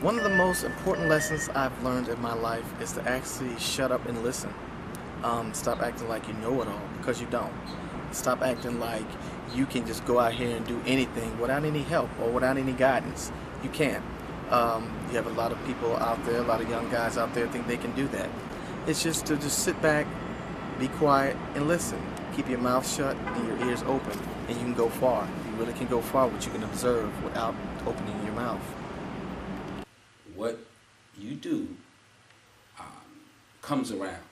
One of the most important lessons I've learned in my life is to actually shut up and listen. Stop acting like you know it all because you don't. Stop acting like you can just go out here and do anything without any help or without any guidance. You can't. You have a lot of people out there, a lot of young guys out there think they can do that. It's just to just sit back, be quiet, and listen. Keep your mouth shut and your ears open, and you can go far. You really can go far what you can observe without opening your mouth. What you do comes around.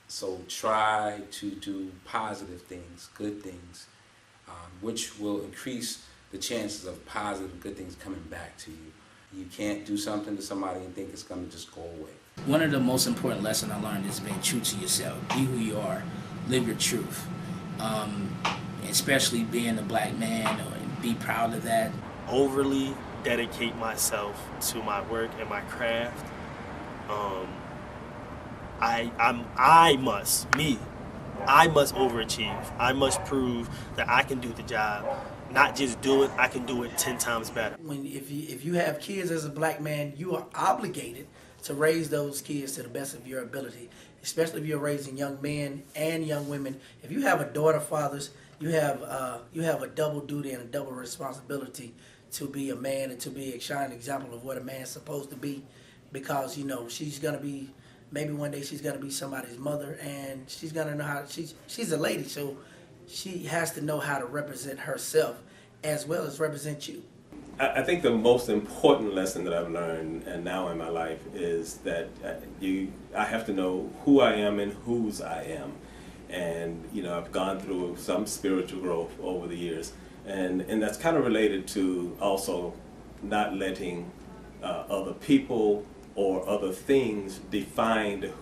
So try to do positive things, good things, which will increase the chances of positive, good things coming back to you. You can't do something to somebody and think it's going to just go away. One of the most important lessons I learned is being true to yourself. Be who you are. Live your truth. Especially being a black man, be proud of that. Overly dedicate myself to my work and my craft. I must overachieve. I must prove that I can do the job. Not just do it, I can do it 10 times better. If you have kids as a black man, you are obligated to raise those kids to the best of your ability, especially if you're raising young men and young women. If you have a daughter, fathers, you have a double duty and a double responsibility to be a man and to be a shining example of what a man's supposed to be, because she's gonna be, maybe one day she's gonna be somebody's mother, and she's gonna know how she's a lady, so she has to know how to represent herself as well as represent you. I think the most important lesson that I've learned and now in my life is that I have to know who I am and whose I am. And I've gone through some spiritual growth over the years, and that's kind of related to also not letting other people or other things define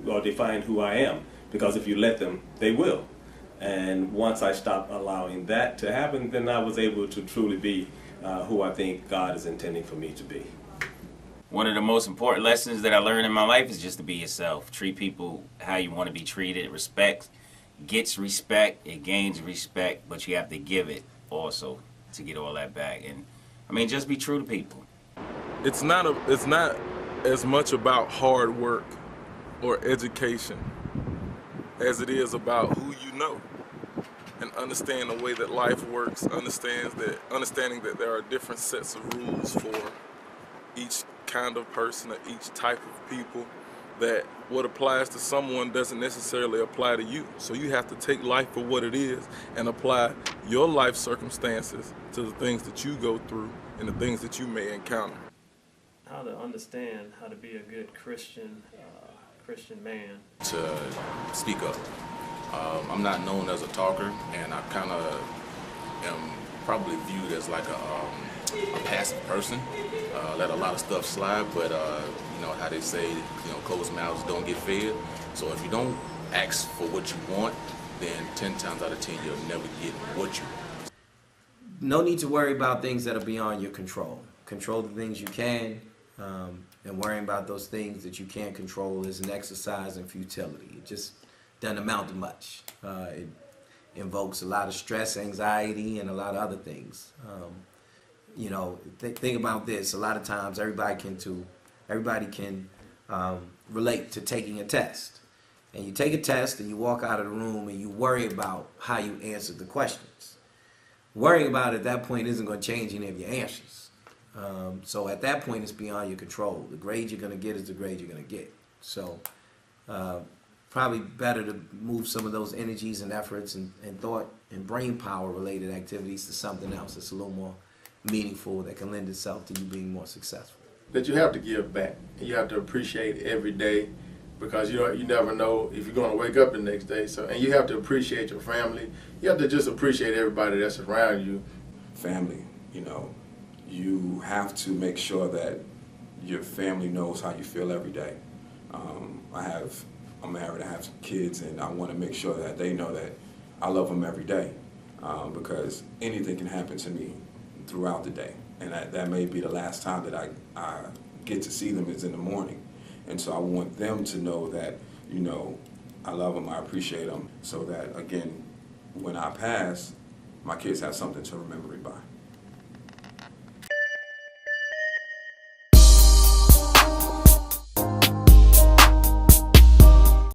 who I am, because if you let them, they will. And once I stopped allowing that to happen, then I was able to truly be who I think God is intending for me to be. One of the most important lessons that I learned in my life is just to be yourself. Treat people how you want to be treated. Respect gets respect, it gains respect, but you have to give it also to get all that back. And just be true to people. It's not as much about hard work or education as it is about who you know, and understand the way that life works, understanding that there are different sets of rules for each kind of person or each type of people, that what applies to someone doesn't necessarily apply to you. So you have to take life for what it is and apply your life circumstances to the things that you go through and the things that you may encounter. How to understand how to be a good Christian man. To speak up. I'm not known as a talker, and I kind of am probably viewed as like a passive person. Let a lot of stuff slide, but how they say, closed mouths don't get fed. So if you don't ask for what you want, then 10 times out of 10 you'll never get what you want. No need to worry about things that are beyond your control. Control the things you can, and worrying about those things that you can't control is an exercise in futility. It just doesn't amount to much. It invokes a lot of stress, anxiety, and a lot of other things. Think about this. A lot of times everybody can relate to taking a test. And you take a test and you walk out of the room and you worry about how you answered the questions. Worrying about it at that point isn't going to change any of your answers. So at that point it's beyond your control. The grade you're going to get is the grade you're going to get. So probably better to move some of those energies and efforts and thought and brain power related activities to something else that's a little more meaningful, that can lend itself to you being more successful. That you have to give back, and you have to appreciate every day, because you never know if you're going to wake up the next day. And you have to appreciate your family. You have to just appreciate everybody that's around you. Family, you have to make sure that your family knows how you feel every day. I'm married, I have some kids, and I want to make sure that they know that I love them every day, because anything can happen to me throughout the day, and that may be the last time that I get to see them is in the morning. And so I want them to know that, I love them, I appreciate them, so that, again, when I pass, my kids have something to remember me by.